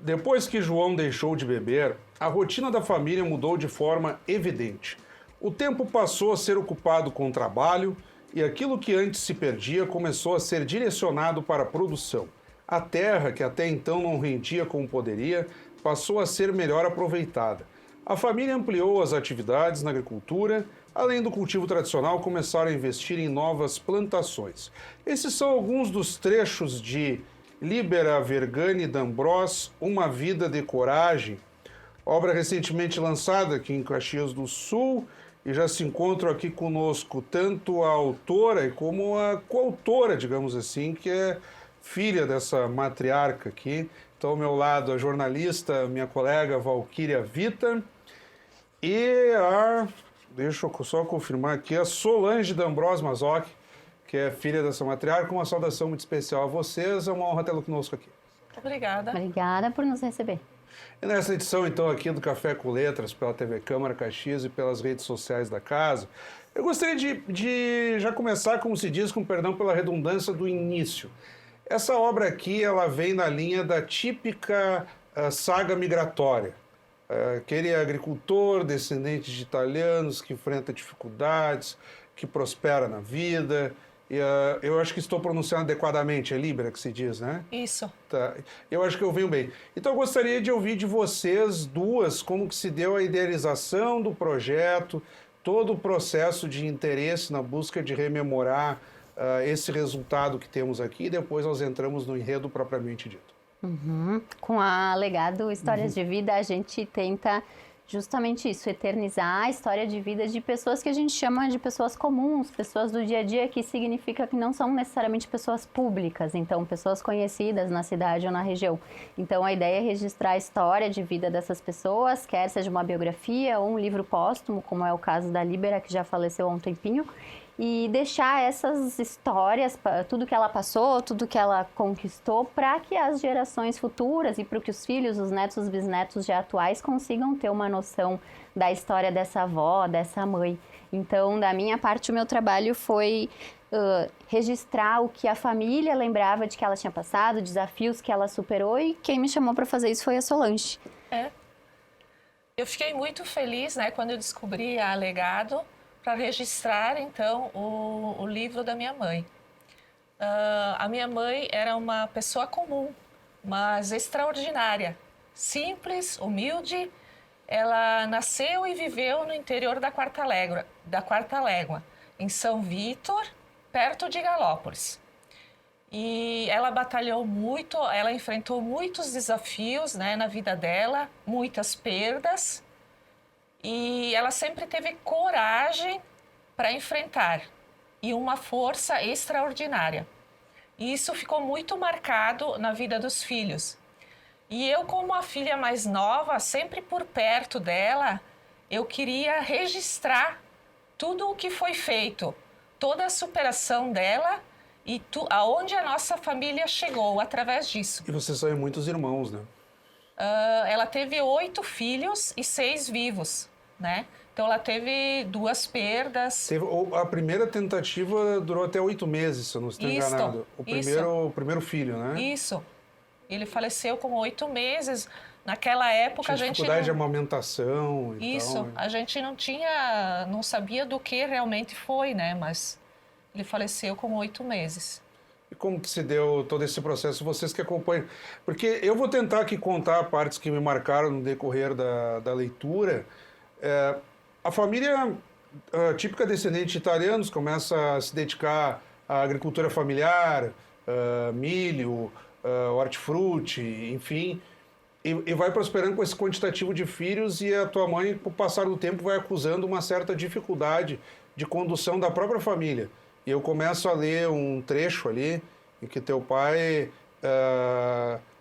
Depois que João deixou de beber, a rotina da família mudou de forma evidente. O tempo passou a ser ocupado com o trabalho e aquilo que antes se perdia começou a ser direcionado para a produção. A terra, que até então não rendia como poderia, passou a ser melhor aproveitada. A família ampliou as atividades na agricultura, além do cultivo tradicional, começaram a investir em novas plantações. Esses são alguns dos trechos de Libera Vergani D'Ambros, Uma Vida de Coragem, obra recentemente lançada aqui em Caxias do Sul, e já se encontram aqui conosco tanto a autora como a coautora, digamos assim, que é filha dessa matriarca aqui. Então, ao meu lado, a jornalista, minha colega Valquíria Vita, e deixa eu só confirmar aqui, a Solange D'Ambros Mazoc, que é filha dessa matriarca. Uma saudação muito especial a vocês, é uma honra tê-lo conosco aqui. Obrigada. Obrigada por nos receber. E nessa edição, então, aqui do Café com Letras, pela TV Câmara Caxias e pelas redes sociais da casa, eu gostaria de já começar, como se diz, com perdão pela redundância, do início. Essa obra aqui, ela vem na linha da típica saga migratória. Aquele agricultor, descendente de italianos, que enfrenta dificuldades, que prospera na vida. Eu acho que estou pronunciando adequadamente, é Libera que se diz, né? Isso. Tá. Eu acho que eu venho bem. Então eu gostaria de ouvir de vocês duas como que se deu a idealização do projeto, todo o processo de interesse na busca de rememorar esse resultado que temos aqui, e depois nós entramos no enredo propriamente dito. Com a Legado Histórias de Vida, a gente tenta justamente isso, eternizar a história de vida de pessoas que a gente chama de pessoas comuns, pessoas do dia a dia, que significa que não são necessariamente pessoas públicas, então pessoas conhecidas na cidade ou na região. Então a ideia é registrar a história de vida dessas pessoas, quer seja uma biografia ou um livro póstumo, como é o caso da Libera, que já faleceu há um tempinho, e deixar essas histórias, tudo que ela passou, tudo que ela conquistou, para que as gerações futuras e para que os filhos, os netos, os bisnetos já atuais consigam ter uma noção da história dessa avó, dessa mãe. Então, da minha parte, o meu trabalho foi registrar o que a família lembrava de que ela tinha passado, desafios que ela superou, e quem me chamou para fazer isso foi a Solange. Eu fiquei muito feliz, né, quando eu descobri a Legado, para registrar, então, o livro da minha mãe. A minha mãe era uma pessoa comum, mas extraordinária, simples, humilde. Ela nasceu e viveu no interior da Quarta Légua, em São Vítor, perto de Galópolis. E ela batalhou muito, ela enfrentou muitos desafios, né, na vida dela, muitas perdas. E ela sempre teve coragem para enfrentar e uma força extraordinária. E isso ficou muito marcado na vida dos filhos. E eu, como a filha mais nova, sempre por perto dela, eu queria registrar tudo o que foi feito, toda a superação dela e aonde a nossa família chegou através disso. E vocês são muitos irmãos, né? Ela teve 8 filhos e 6 vivos, né? Então ela teve 2 perdas. A primeira tentativa durou até 8 meses, se eu não estou enganado. O primeiro filho, né? Isso. Ele faleceu com 8 meses. Naquela época tinha a gente dificuldade de amamentação e Isso. tal. A gente não sabia do que realmente foi, né? Mas ele faleceu com 8 meses. E como que se deu todo esse processo, vocês que acompanham? Porque eu vou tentar aqui contar partes que me marcaram no decorrer da leitura. A família típica descendente de italianos começa a se dedicar à agricultura familiar, milho, hortifruti, enfim, e vai prosperando com esse quantitativo de filhos, e a tua mãe, com o passar do tempo, vai acusando uma certa dificuldade de condução da própria família. E eu começo a ler um trecho ali em que teu pai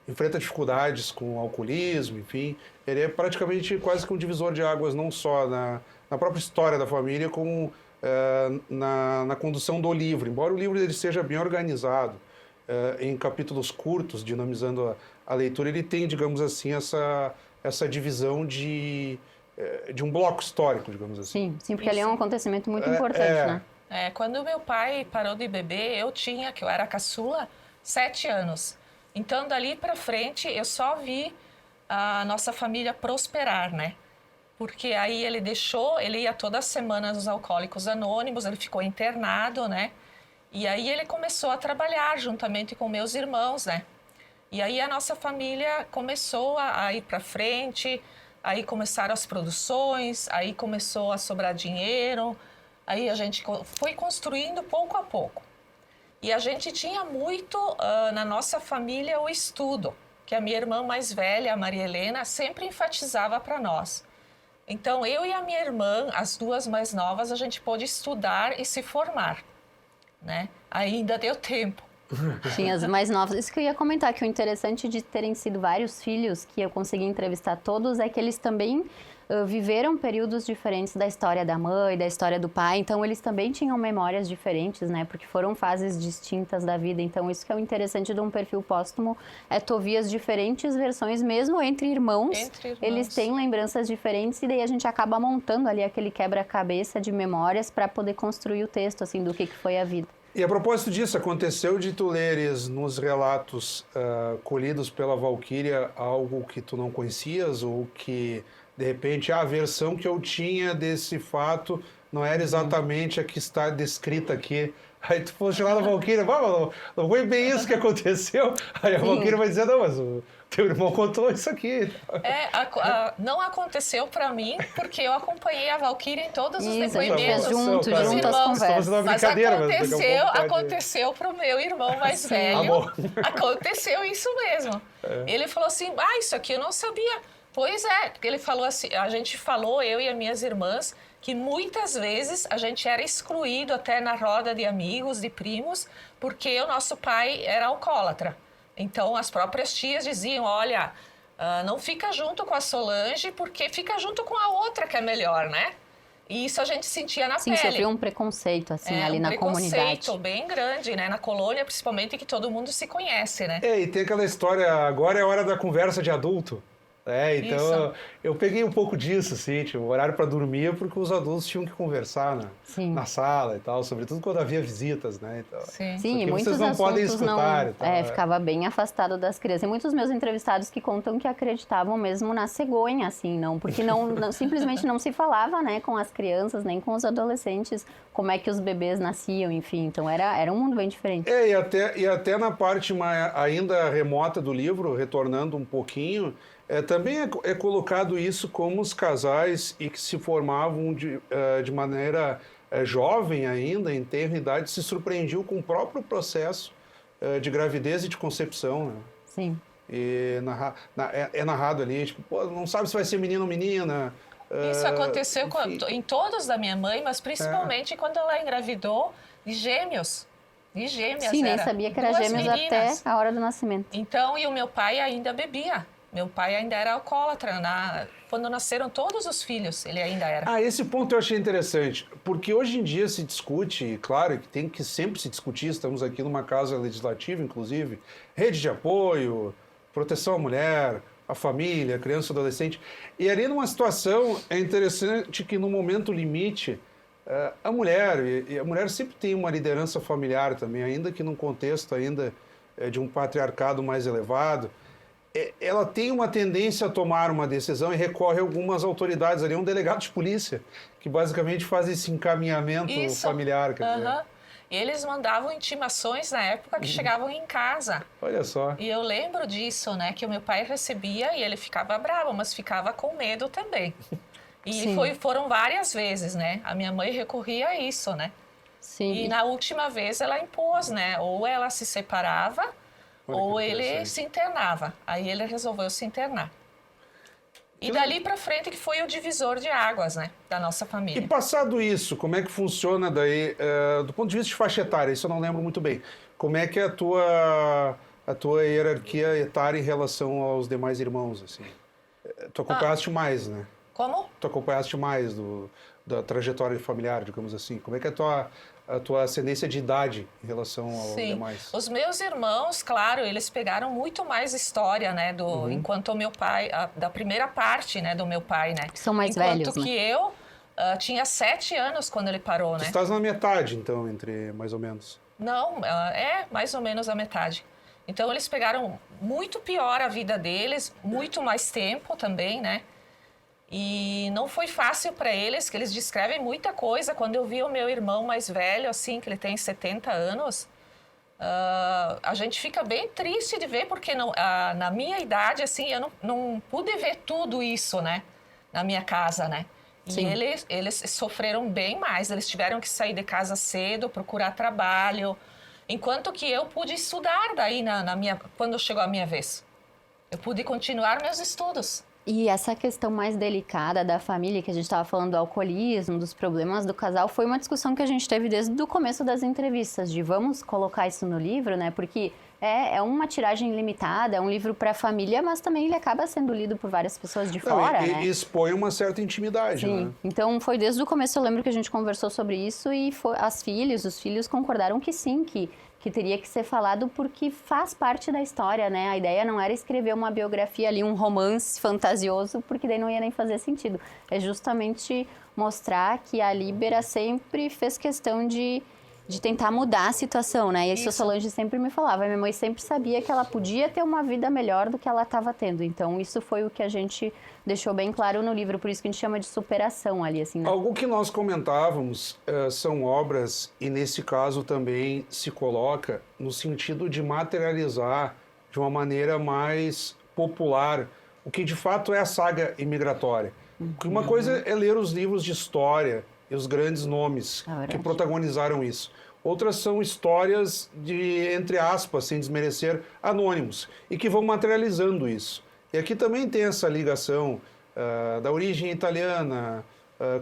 enfrenta dificuldades com o alcoolismo, enfim. Ele é praticamente quase que um divisor de águas, não só na própria história da família, como na condução do livro. Embora o livro ele seja bem organizado, em capítulos curtos, dinamizando a leitura, ele tem, digamos assim, essa divisão de um bloco histórico, digamos assim. Sim, porque ali é um acontecimento muito importante, né? Quando meu pai parou de beber, que eu era caçula, 7 anos. Então, dali para frente, eu só vi a nossa família prosperar, né? Porque aí ele ia toda semana nos Alcoólicos Anônimos, ele ficou internado, né? E aí ele começou a trabalhar juntamente com meus irmãos, né? E aí a nossa família começou a ir para frente, aí começaram as produções, aí começou a sobrar dinheiro, aí a gente foi construindo pouco a pouco. E a gente tinha muito na nossa família o estudo, que a minha irmã mais velha, a Maria Helena, sempre enfatizava para nós. Então, eu e a minha irmã, as duas mais novas, a gente pôde estudar e se formar, né? Ainda deu tempo. Tinha as mais novas. Isso que eu ia comentar, que o interessante de terem sido vários filhos, que eu consegui entrevistar todos, é que eles também viveram períodos diferentes da história da mãe, da história do pai, então eles também tinham memórias diferentes, né? Porque foram fases distintas da vida, então isso que é o interessante de um perfil póstumo, é tu ouvir as diferentes versões, mesmo entre irmãos, eles têm lembranças diferentes e daí a gente acaba montando ali aquele quebra-cabeça de memórias para poder construir o texto, assim, do que foi a vida. E a propósito disso, aconteceu de tu leres nos relatos colhidos pela Valquíria algo que tu não conhecias ou que, de repente, a versão que eu tinha desse fato não era exatamente a que está descrita aqui. Aí tu foste lá na Valquíria, não foi bem isso que aconteceu. Aí a Valquíria vai dizer, não, mas o teu irmão contou isso aqui. Não aconteceu para mim, porque eu acompanhei a Valquíria em todos os depoimentos. Junto as conversas. Mas aconteceu para o meu irmão mais velho. Aconteceu isso mesmo. Ele falou assim, isso aqui eu não sabia. Pois é, ele falou assim, a gente falou, eu e as minhas irmãs, que muitas vezes a gente era excluído até na roda de amigos, de primos, porque o nosso pai era alcoólatra. Então, as próprias tias diziam, olha, não fica junto com a Solange, porque fica junto com a outra que é melhor, né? E isso a gente sentia na pele. Sim, sofreu um preconceito, assim, ali na comunidade. Um preconceito bem grande, né? Na colônia, principalmente, que todo mundo se conhece, né? E tem aquela história, agora é hora da conversa de adulto. Então eu peguei um pouco disso, assim, tipo, horário para dormir, porque os adultos tinham que conversar na sala e tal, sobretudo quando havia visitas, né? Então, Sim, e muitos vocês não podem escutar. Ficava bem afastado das crianças. E muitos meus entrevistados que contam que acreditavam mesmo na cegonha, assim, porque simplesmente não se falava, né, com as crianças, nem com os adolescentes, como é que os bebês nasciam, enfim. Então era um mundo bem diferente. E até na parte ainda remota do livro, retornando um pouquinho, também é colocado isso como os casais e que se formavam de maneira jovem ainda, em tenra idade, se surpreendiam com o próprio processo de gravidez e de concepção, né? Sim. E é narrado ali, tipo, pô, não sabe se vai ser menino ou menina. Isso aconteceu em todos da minha mãe, mas principalmente quando ela engravidou de gêmeos. De gêmeas. Sim, nem sabia que era gêmeos meninas. Até a hora do nascimento. Então, e o meu pai ainda bebia. Meu pai ainda era alcoólatra. Quando nasceram todos os filhos, ele ainda era. Esse ponto eu achei interessante, porque hoje em dia se discute, claro que tem que sempre se discutir, estamos aqui numa casa legislativa, inclusive, rede de apoio, proteção à mulher, à família, criança e adolescente. E ali numa situação, é interessante que no momento limite, a mulher sempre tem uma liderança familiar também, ainda que num contexto ainda de um patriarcado mais elevado, ela tem uma tendência a tomar uma decisão e recorre a algumas autoridades ali, um delegado de polícia, que basicamente faz esse encaminhamento familiar. Quer dizer. Eles mandavam intimações na época que chegavam em casa. Olha só. E eu lembro disso, né, que o meu pai recebia e ele ficava bravo, mas ficava com medo também. E foram várias vezes, né? A minha mãe recorria a isso, né? Sim. E na última vez ela impôs, né? Ou ela se separava, ou ele se internava. Aí ele resolveu se internar. E dali para frente que foi o divisor de águas, né, da nossa família. E passado isso, como é que funciona daí, do ponto de vista de faixa etária, isso eu não lembro muito bem, como é que é a tua hierarquia etária em relação aos demais irmãos, assim? Tu acompanhaste mais, né? Como? Tu acompanhaste mais da trajetória familiar, digamos assim. Como é que é a tua ascendência de idade em relação aos demais? Os meus irmãos, claro, eles pegaram muito mais história, né, enquanto o meu pai, da primeira parte, né, do meu pai, né. São mais velhos, enquanto que eu tinha 7 anos quando ele parou, né. Tu estás na metade, então, entre mais ou menos. Não, mais ou menos a metade. Então, eles pegaram muito pior a vida deles, muito mais tempo também, né? E não foi fácil para eles, que eles descrevem muita coisa. Quando eu vi o meu irmão mais velho, assim, que ele tem 70 anos, a gente fica bem triste de ver, porque na minha idade, assim, eu não pude ver tudo isso, né? Na minha casa, né? E eles sofreram bem mais. Eles tiveram que sair de casa cedo, procurar trabalho, enquanto que eu pude estudar daí quando chegou a minha vez. Eu pude continuar meus estudos. E essa questão mais delicada da família, que a gente estava falando do alcoolismo, dos problemas do casal, foi uma discussão que a gente teve desde o começo das entrevistas, de vamos colocar isso no livro, né? Porque é uma tiragem limitada, é um livro para a família, mas também ele acaba sendo lido por várias pessoas de fora, né? E expõe uma certa intimidade, Sim. né? Então, foi desde o começo, eu lembro que a gente conversou sobre isso e os filhos concordaram que sim, que teria que ser falado porque faz parte da história, né? A ideia não era escrever uma biografia ali, um romance fantasioso, porque daí não ia nem fazer sentido. É justamente mostrar que a Líbera sempre fez questão de tentar mudar a situação, né? E isso a Solange sempre me falava. Minha mãe sempre sabia que ela podia ter uma vida melhor do que ela estava tendo. Então, isso foi o que a gente deixou bem claro no livro. Por isso que a gente chama de superação ali, assim, né? Algo que nós comentávamos são obras, e nesse caso também se coloca no sentido de materializar de uma maneira mais popular o que de fato é a saga imigratória. Porque uma coisa é ler os livros de história e os grandes nomes que protagonizaram isso. Outras são histórias de, entre aspas, sem desmerecer, anônimos, e que vão materializando isso. E aqui também tem essa ligação da origem italiana,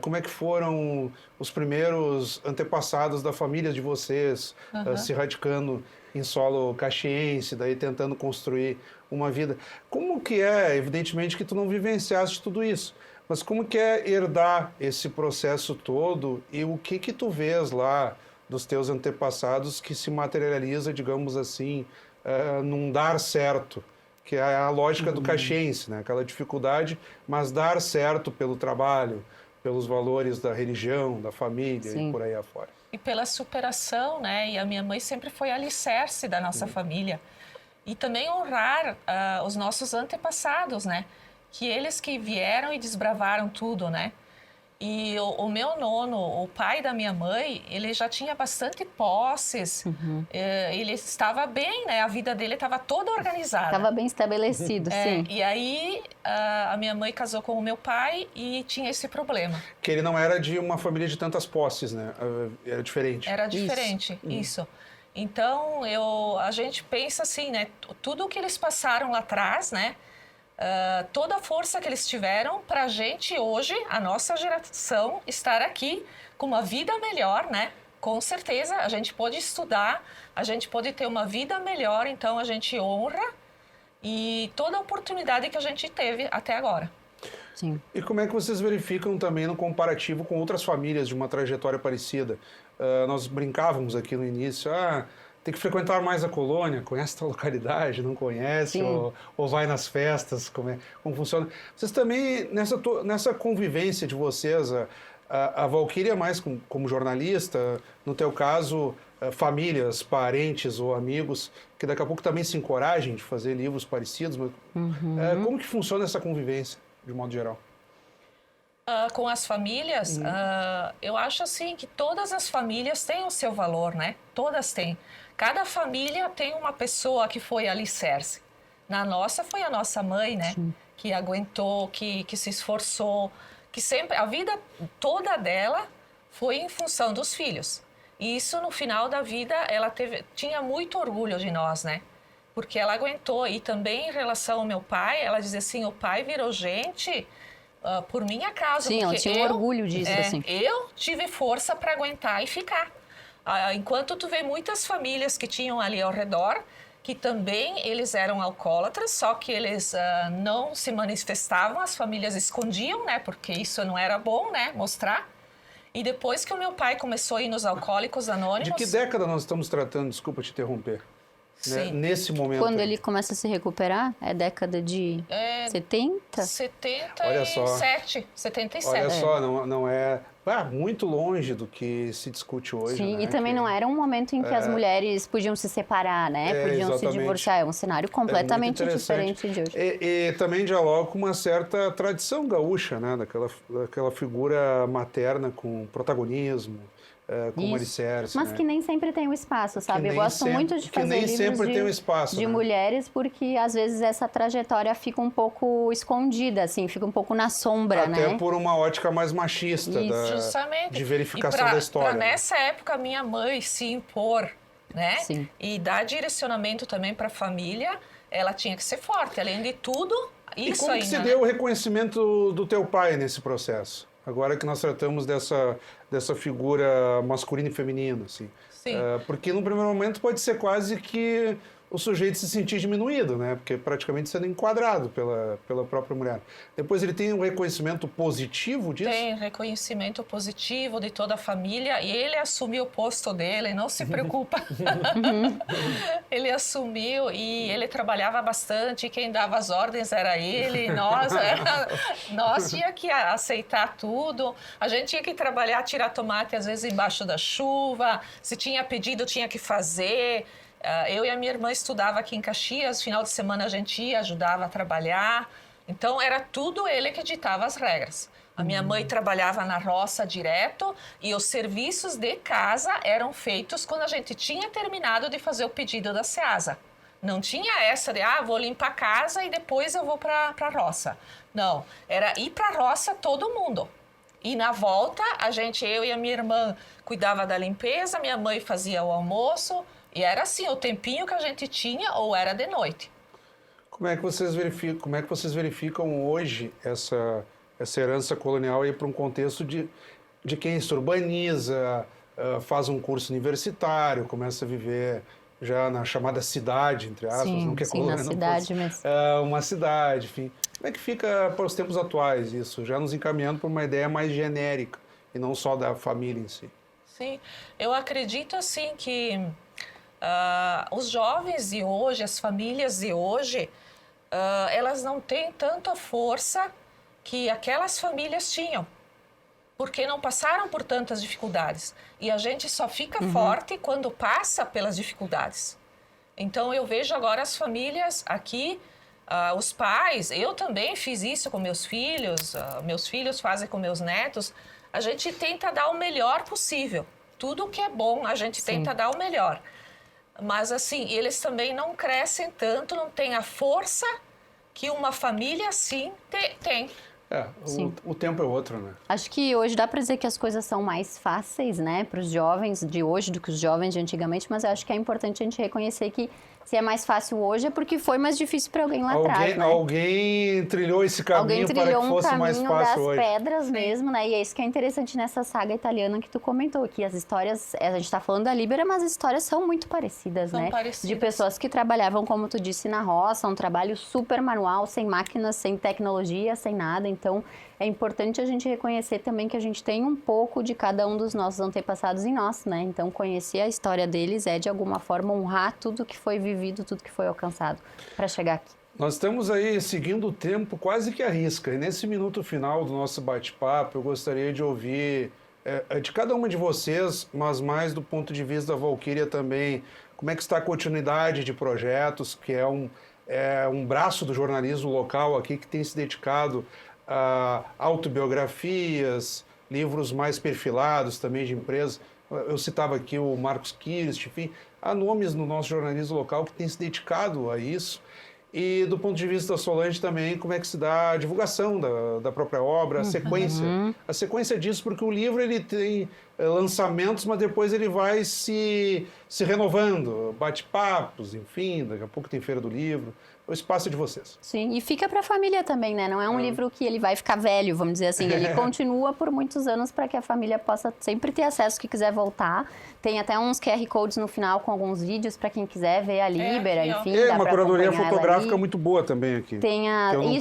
como é que foram os primeiros antepassados da família de vocês, se radicando em solo caxiense, daí tentando construir uma vida. Como que é, evidentemente que tu não vivenciaste tudo isso, mas como que é herdar esse processo todo e o que tu vês lá dos teus antepassados que se materializa, digamos assim, num dar certo, que é a lógica do caxiense, né? Aquela dificuldade, mas dar certo pelo trabalho, pelos valores da religião, da família e por aí afora. E pela superação, né? E a minha mãe sempre foi alicerce da nossa família. E também honrar os nossos antepassados, né? Que eles que vieram e desbravaram tudo, né? E o meu nono, o pai da minha mãe, ele já tinha bastante posses, ele estava bem, né? A vida dele estava toda organizada. Estava bem estabelecido, sim. E aí, a minha mãe casou com o meu pai e tinha esse problema. Que ele não era de uma família de tantas posses, né? Era diferente. Era diferente, isso. Então, a gente pensa assim, né? Tudo que eles passaram lá atrás, né? Toda a força que eles tiveram para a gente hoje, a nossa geração, estar aqui com uma vida melhor, né? Com certeza, a gente pode estudar, a gente pode ter uma vida melhor, então a gente honra e toda a oportunidade que a gente teve até agora. Sim. E como é que vocês verificam também no comparativo com outras famílias de uma trajetória parecida? Nós brincávamos aqui no início, tem que frequentar mais a colônia, conhece a localidade, não conhece, ou vai nas festas, como funciona. Vocês também, nessa convivência de vocês, a Valquíria mais como jornalista, no teu caso, famílias, parentes ou amigos, que daqui a pouco também se encorajem de fazer livros parecidos, mas, como que funciona essa convivência, de modo geral? Com as famílias, eu acho assim que todas as famílias têm o seu valor, né? Todas têm. Cada família tem uma pessoa que foi alicerce. Na nossa foi a nossa mãe, né? Sim. Que aguentou, que se esforçou, que sempre a vida toda dela foi em função dos filhos. E isso no final da vida ela tinha muito orgulho de nós, né? Porque ela aguentou. E também em relação ao meu pai, ela dizia assim: o pai virou gente por minha causa. Sim, ela tinha orgulho disso, assim. Eu tive força para aguentar e ficar. Enquanto tu vê muitas famílias que tinham ali ao redor, que também eles eram alcoólatras, só que eles não se manifestavam, as famílias escondiam, né? Porque isso não era bom, né? Mostrar. E depois que o meu pai começou a ir nos Alcoólicos Anônimos... De que década nós estamos tratando? Desculpa te interromper. né, nesse momento. Quando aí. ele começa a se recuperar, é década de 70? 77, 77. Olha só, não é muito longe do que se discute hoje. Sim, né? e também não era um momento em que as mulheres podiam se separar, né? Podiam exatamente. se divorciar. É um cenário completamente diferente de hoje. E também dialoga com uma certa tradição gaúcha, né? Daquela figura materna com protagonismo, com alicerce. Mas né? que nem sempre tem o espaço, sabe? Eu gosto muito de fazer nem sempre tem um espaço, de né? mulheres, porque às vezes essa trajetória fica um pouco escondida, assim, fica um pouco na sombra, né? Até por uma ótica mais machista Justamente. de verificação da história. Pra nessa época, minha mãe se impor, né? Sim. E dar direcionamento também para a família, ela tinha que ser forte. Além de tudo, isso E como ainda, que se né? deu o reconhecimento do teu pai nesse processo? Agora que nós tratamos dessa figura masculina e feminina, assim. Sim. Porque no primeiro momento pode ser quase que o sujeito se sentir diminuído, né? Porque praticamente sendo enquadrado pela própria mulher. Depois ele tem um reconhecimento positivo disso? Tem reconhecimento positivo de toda a família e ele assumiu o posto dele, não se preocupa. Ele assumiu e ele trabalhava bastante, quem dava as ordens era ele, nós tinha que aceitar tudo, a gente tinha que trabalhar, tirar tomate às vezes embaixo da chuva, se tinha pedido tinha que fazer. Eu e a minha irmã estudava aqui em Caxias, final de semana a gente ia, ajudava a trabalhar. Então, era tudo ele que ditava as regras. A minha mãe trabalhava na roça direto e os serviços de casa eram feitos quando a gente tinha terminado de fazer o pedido da SEASA. Não tinha essa de, vou limpar a casa e depois eu vou para a roça. Não, era ir para a roça todo mundo. E na volta, eu e a minha irmã cuidava da limpeza, minha mãe fazia o almoço. E era assim, o tempinho que a gente tinha ou era de noite. Como é que vocês verificam hoje essa herança colonial aí para um contexto de quem se urbaniza, faz um curso universitário, começa a viver já na chamada cidade, entre aspas, Sim, não que é sim, colônia, na não cidade fosse, mesmo. uma cidade, enfim. Como é que fica para os tempos atuais isso? Já nos encaminhando para uma ideia mais genérica e não só da família em si. Sim, eu acredito assim que os jovens de hoje, as famílias de hoje, elas não têm tanta força que aquelas famílias tinham, porque não passaram por tantas dificuldades. E a gente só fica forte quando passa pelas dificuldades. Então, eu vejo agora as famílias aqui, os pais, eu também fiz isso com meus filhos fazem com meus netos, a gente tenta dar o melhor possível. Tudo que é bom, a gente tenta dar o melhor. Mas, assim, eles também não crescem tanto, não têm a força que uma família assim tem. O tempo é outro, né? Acho que hoje dá para dizer que as coisas são mais fáceis, né, para os jovens de hoje do que os jovens de antigamente, mas eu acho que é importante a gente reconhecer que se é mais fácil hoje é porque foi mais difícil para alguém lá atrás, né? Alguém trilhou esse caminho para que fosse mais fácil hoje. Das pedras mesmo, né? E é isso que é interessante nessa saga italiana que tu comentou, que as histórias, a gente está falando da Líbera, mas as histórias são muito parecidas, né? Parecidas. De pessoas que trabalhavam, como tu disse, na roça, um trabalho super manual, sem máquinas, sem tecnologia, sem nada. Então, é importante a gente reconhecer também que a gente tem um pouco de cada um dos nossos antepassados em nós, né? Então, conhecer a história deles é, de alguma forma, honrar tudo que foi vivido, tudo que foi alcançado para chegar aqui. Nós estamos aí seguindo o tempo quase que à risca. E nesse minuto final do nosso bate-papo, eu gostaria de ouvir de cada uma de vocês, mas mais do ponto de vista da Valquíria também, como é que está a continuidade de projetos, que é um braço do jornalismo local aqui que tem se dedicado a autobiografias, livros mais perfilados também de empresas. Eu citava aqui o Marcos Kirst, enfim, há nomes no nosso jornalismo local que têm se dedicado a isso. E do ponto de vista da Solange também, como é que se dá a divulgação da própria obra, a sequência. A sequência disso, porque o livro ele tem lançamentos, mas depois ele vai se renovando, bate-papos, enfim, daqui a pouco tem Feira do Livro. O espaço é de vocês. Sim, e fica para a família também, né? Não é um livro que ele vai ficar velho, vamos dizer assim. Ele continua por muitos anos para que a família possa sempre ter acesso, que quiser voltar. Tem até uns QR Codes no final com alguns vídeos para quem quiser ver a Líbera, enfim. É uma curadoria fotográfica muito boa também aqui. Tem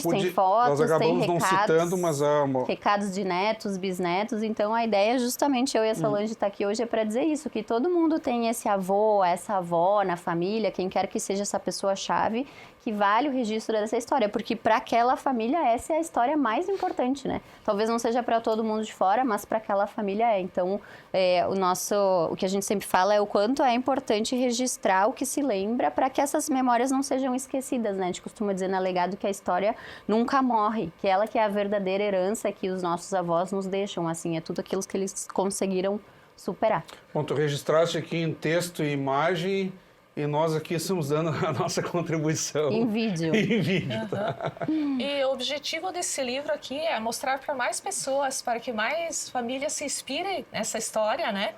tem fotos, nós acabamos tem não citando, mas recados de netos, bisnetos. Então, a ideia é justamente eu eu e a Solange tá aqui hoje é para dizer isso, que todo mundo tem esse avô, essa avó na família, quem quer que seja essa pessoa-chave, que vale o registro dessa história, porque para aquela família essa é a história mais importante, né? Talvez não seja para todo mundo de fora, mas para aquela família é. Então, o que a gente sempre fala é o quanto é importante registrar o que se lembra para que essas memórias não sejam esquecidas, né? A gente costuma dizer na Legado que a história nunca morre, que ela que é a verdadeira herança que os nossos avós nos deixam, assim, é tudo aquilo que eles conseguiram superar. Bom, tu registraste aqui em texto e imagem, e nós aqui estamos dando a nossa contribuição. Em vídeo. Em vídeo, tá? E o objetivo desse livro aqui é mostrar para mais pessoas, para que mais famílias se inspirem nessa história, né?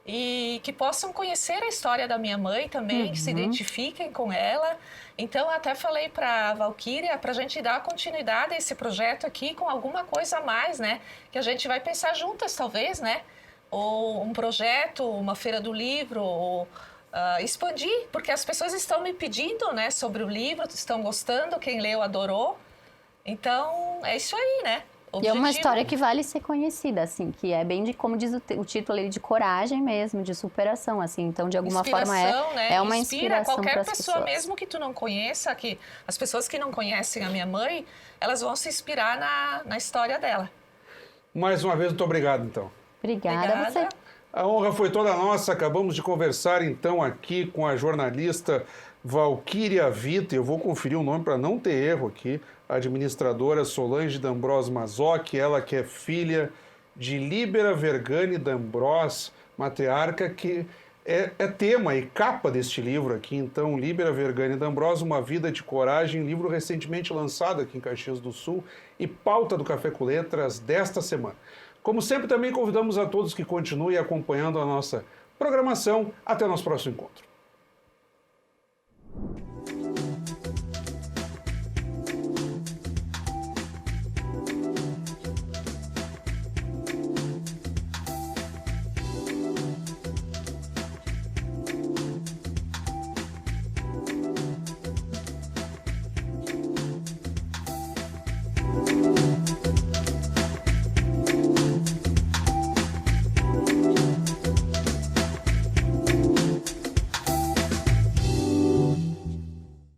E que possam conhecer a história da minha mãe também, que se identifiquem com ela. Então, até falei para a Valquíria, para a gente dar continuidade a esse projeto aqui com alguma coisa a mais, né? Que a gente vai pensar juntas, talvez, né? Ou um projeto, uma feira do livro, ou expandir, porque as pessoas estão me pedindo, né, sobre o livro, estão gostando, quem leu adorou. Então, é isso aí, né? E é uma história que vale ser conhecida, assim, que é bem de, como diz o título ali, de coragem mesmo, de superação, assim. Então, de alguma forma, né? é uma inspiração para qualquer as pessoa, pessoas. mesmo que tu não conheça, que as pessoas que não conhecem a minha mãe, elas vão se inspirar na história dela. Mais uma vez, muito obrigado, então. Obrigada a você. A honra foi toda nossa. Acabamos de conversar, então, aqui com a jornalista Valquíria Vita. Eu vou conferir o nome para não ter erro aqui. A administradora Solange D'Ambros Mazzocchi, ela que é filha de Líbera Vergani D'Ambros, matriarca, que é tema e capa deste livro aqui. Então, Líbera Vergani D'Ambros, Uma Vida de Coragem, livro recentemente lançado aqui em Caxias do Sul e pauta do Café com Letras desta semana. Como sempre, também convidamos a todos que continuem acompanhando a nossa programação. Até o nosso próximo encontro.